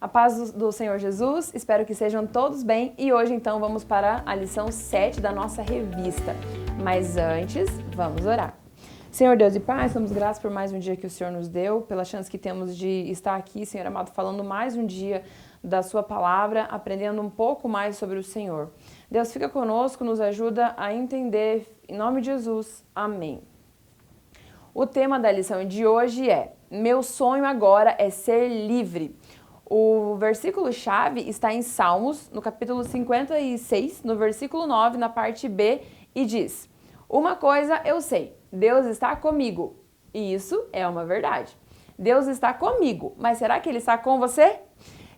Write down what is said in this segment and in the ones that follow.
paz do Senhor Jesus, espero que sejam todos bem e hoje então vamos para a lição 7 da nossa revista. Mas antes, vamos orar. Senhor Deus e Pai, somos gratos por mais um dia que o Senhor nos deu, pela chance que temos de estar aqui, Senhor amado, falando mais um dia da sua palavra, aprendendo um pouco mais sobre o Senhor. Deus, fica conosco, nos ajuda a entender, em nome de Jesus, amém. O tema da lição de hoje é: meu sonho agora é ser livre. O versículo-chave está em Salmos, no capítulo 56, no versículo 9, na parte B, e diz: uma coisa eu sei, Deus está comigo. E isso é uma verdade. Deus está comigo, mas será que Ele está com você?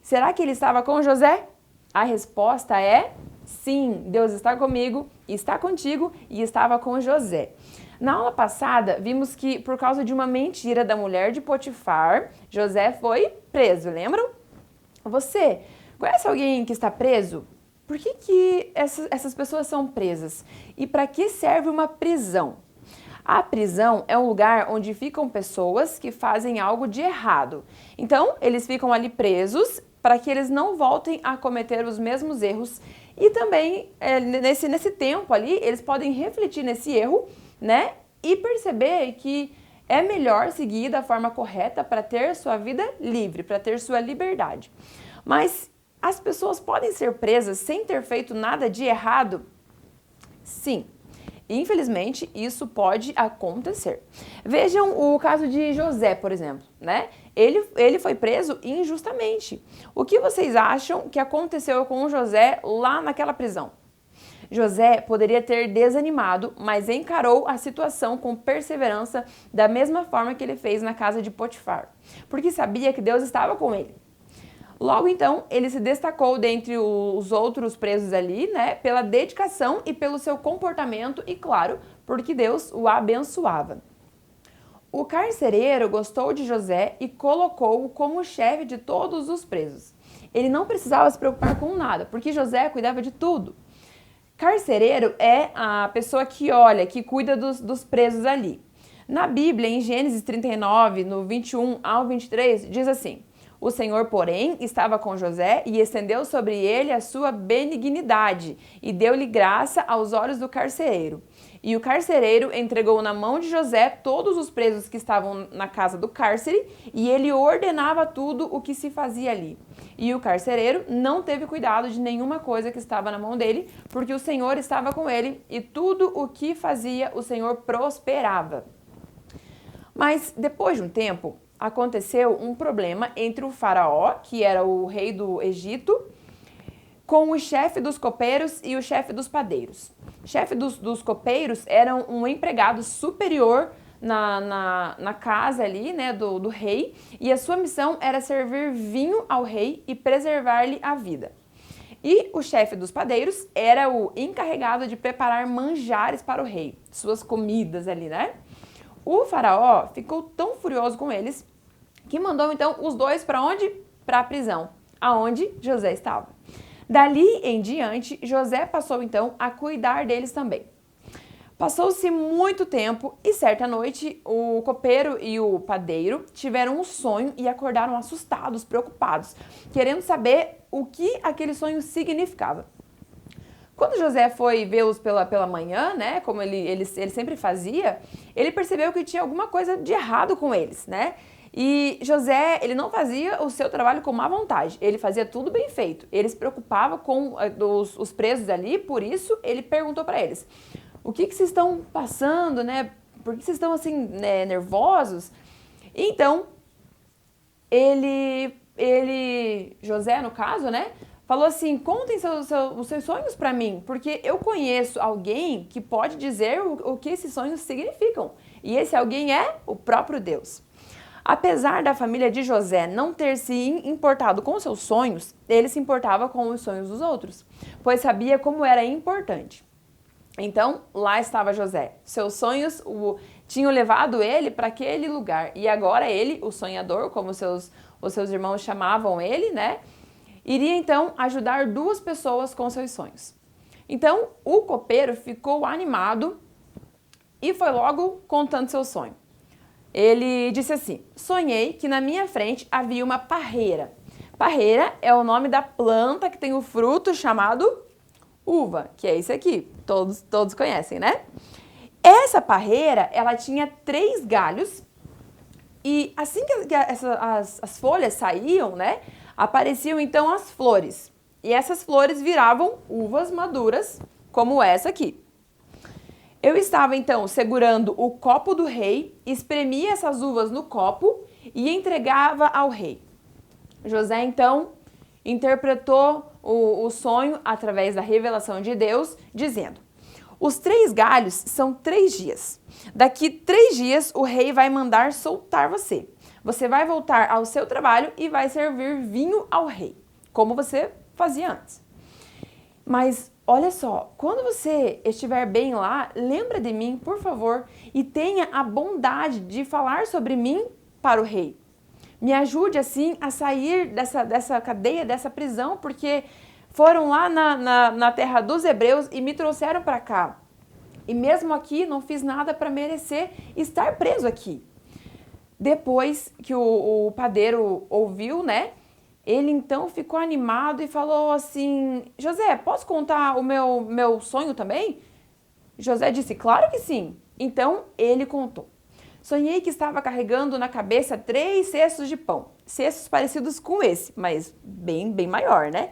Será que Ele estava com José? A resposta é sim, Deus está comigo, está contigo e estava com José. Na aula passada, vimos que por causa de uma mentira da mulher de Potifar, José foi preso, lembram? Você conhece alguém que está preso? Por que essas pessoas são presas? E para que serve uma prisão? A prisão é um lugar onde ficam pessoas que fazem algo de errado. Então, eles ficam ali presos para que eles não voltem a cometer os mesmos erros. E também, nesse tempo ali, eles podem refletir nesse erro, né? E perceber que é melhor seguir da forma correta para ter sua vida livre, para ter sua liberdade. Mas as pessoas podem ser presas sem ter feito nada de errado? Sim. Infelizmente, isso pode acontecer. Vejam o caso de José, por exemplo, né? Ele foi preso injustamente. O que vocês acham que aconteceu com José lá naquela prisão? José poderia ter desanimado, mas encarou a situação com perseverança da mesma forma que ele fez na casa de Potifar, porque sabia que Deus estava com ele. Logo então, ele se destacou dentre os outros presos ali, né, pela dedicação e pelo seu comportamento e, claro, porque Deus o abençoava. O carcereiro gostou de José e colocou-o como chefe de todos os presos. Ele não precisava se preocupar com nada, porque José cuidava de tudo. Carcereiro é a pessoa que olha, que cuida dos presos ali. Na Bíblia, em Gênesis 39, no 21 ao 23, diz assim: o Senhor, porém, estava com José e estendeu sobre ele a sua benignidade e deu-lhe graça aos olhos do carcereiro. E o carcereiro entregou na mão de José todos os presos que estavam na casa do cárcere e ele ordenava tudo o que se fazia ali. E o carcereiro não teve cuidado de nenhuma coisa que estava na mão dele, porque o Senhor estava com ele e tudo o que fazia o Senhor prosperava. Mas depois de um tempo, aconteceu um problema entre o faraó, que era o rei do Egito, com o chefe dos copeiros e o chefe dos padeiros. O chefe dos copeiros era um empregado superior na casa ali, né, do rei, e a sua missão era servir vinho ao rei e preservar-lhe a vida. E o chefe dos padeiros era o encarregado de preparar manjares para o rei, suas comidas ali, né? O faraó ficou tão furioso com eles que mandou então os dois para onde? Para a prisão, aonde José estava. Dali em diante, José passou então a cuidar deles também. Passou-se muito tempo e certa noite o copeiro e o padeiro tiveram um sonho e acordaram assustados, preocupados, querendo saber o que aquele sonho significava. Quando José foi vê-los pela manhã, né, como ele sempre fazia, ele percebeu que tinha alguma coisa de errado com eles, né? E José, ele não fazia o seu trabalho com má vontade, ele fazia tudo bem feito. Ele se preocupava com os presos ali, por isso ele perguntou para eles: o que vocês estão passando, né? Por que vocês estão assim, né, nervosos? Então, José, no caso, né, falou assim: contem os seus sonhos para mim, porque eu conheço alguém que pode dizer o que esses sonhos significam. E esse alguém é o próprio Deus. Apesar da família de José não ter se importado com seus sonhos, ele se importava com os sonhos dos outros, pois sabia como era importante. Então, lá estava José. Seus sonhos tinham levado ele para aquele lugar. E agora ele, o sonhador, como os seus irmãos chamavam ele, né? Iria então ajudar duas pessoas com seus sonhos. Então, o copeiro ficou animado e foi logo contando seu sonho. Ele disse assim: sonhei que na minha frente havia uma parreira. Parreira é o nome da planta que tem o fruto chamado uva, que é esse aqui. Todos conhecem, né? Essa parreira, ela tinha 3 galhos e assim que as folhas saíam, né? Apareciam então as flores. E essas flores viravam uvas maduras, como essa aqui. Eu estava então segurando o copo do rei, espremia essas uvas no copo e entregava ao rei. José então interpretou o sonho através da revelação de Deus, dizendo: os 3 galhos são 3 dias. Daqui 3 dias o rei vai mandar soltar você. Você vai voltar ao seu trabalho e vai servir vinho ao rei, como você fazia antes. Mas olha só, quando você estiver bem lá, lembra de mim, por favor, e tenha a bondade de falar sobre mim para o rei. Me ajude assim a sair dessa cadeia, dessa prisão, porque foram lá na terra dos hebreus e me trouxeram para cá. E mesmo aqui não fiz nada para merecer estar preso aqui. Depois que o padeiro ouviu, né? Ele então ficou animado e falou assim: José, posso contar o meu sonho também? José disse: claro que sim. Então ele contou. Sonhei que estava carregando na cabeça 3 cestos de pão. Cestos parecidos com esse, mas bem maior, né?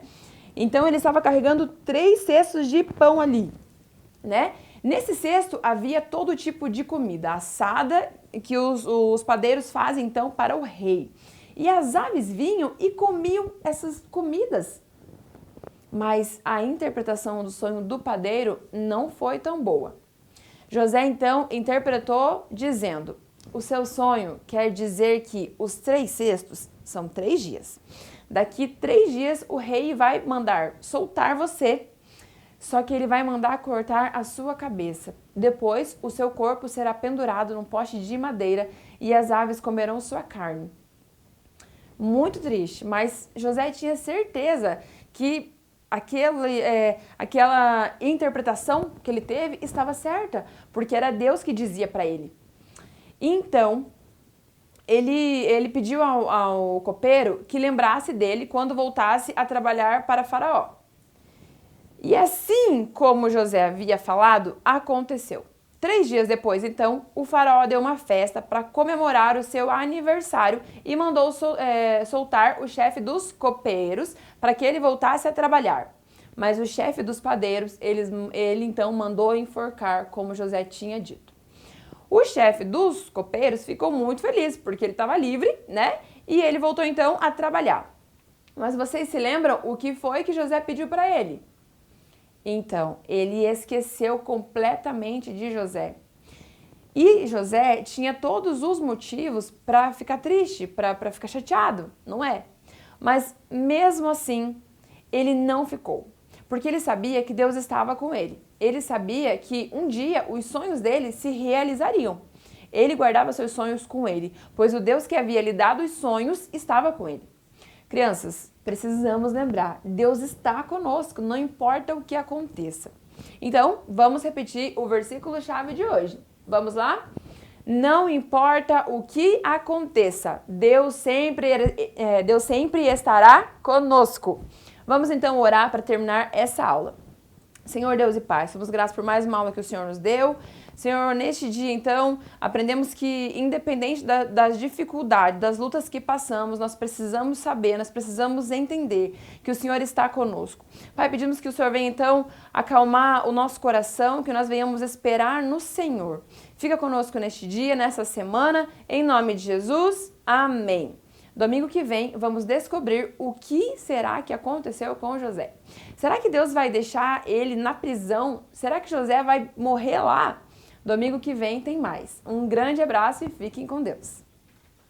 Então ele estava carregando 3 cestos de pão ali, né? Nesse cesto havia todo tipo de comida assada que os padeiros fazem então para o rei. E as aves vinham e comiam essas comidas. Mas a interpretação do sonho do padeiro não foi tão boa. José então interpretou dizendo: o seu sonho quer dizer que os 3 cestos são 3 dias. Daqui 3 dias o rei vai mandar soltar você, só que ele vai mandar cortar a sua cabeça. Depois o seu corpo será pendurado num poste de madeira e as aves comerão sua carne. Muito triste, mas José tinha certeza que aquela interpretação que ele teve estava certa, porque era Deus que dizia para ele. Então, ele pediu ao copeiro que lembrasse dele quando voltasse a trabalhar para Faraó. E assim como José havia falado, aconteceu. 3 dias depois, então, o faraó deu uma festa para comemorar o seu aniversário e mandou soltar o chefe dos copeiros para que ele voltasse a trabalhar. Mas o chefe dos padeiros, ele então mandou enforcar, como José tinha dito. O chefe dos copeiros ficou muito feliz, porque ele estava livre, né? E ele voltou então a trabalhar. Mas vocês se lembram o que foi que José pediu para ele? Então, ele esqueceu completamente de José. E José tinha todos os motivos para ficar triste, para ficar chateado, não é? Mas mesmo assim, ele não ficou, porque ele sabia que Deus estava com ele. Ele sabia que um dia os sonhos dele se realizariam. Ele guardava seus sonhos com ele, pois o Deus que havia lhe dado os sonhos estava com ele. Crianças, precisamos lembrar, Deus está conosco, não importa o que aconteça. Então, vamos repetir o versículo-chave de hoje. Vamos lá? Não importa o que aconteça, Deus sempre estará conosco. Vamos então orar para terminar essa aula. Senhor Deus e Pai, somos gratos por mais uma aula que o Senhor nos deu. Senhor, neste dia, então, aprendemos que, independente das dificuldades, das lutas que passamos, nós precisamos saber, nós precisamos entender que o Senhor está conosco. Pai, pedimos que o Senhor venha, então, acalmar o nosso coração, que nós venhamos esperar no Senhor. Fica conosco neste dia, nessa semana, em nome de Jesus. Amém. Domingo que vem, vamos descobrir o que será que aconteceu com José. Será que Deus vai deixar ele na prisão? Será que José vai morrer lá? Domingo que vem tem mais. Um grande abraço e fiquem com Deus.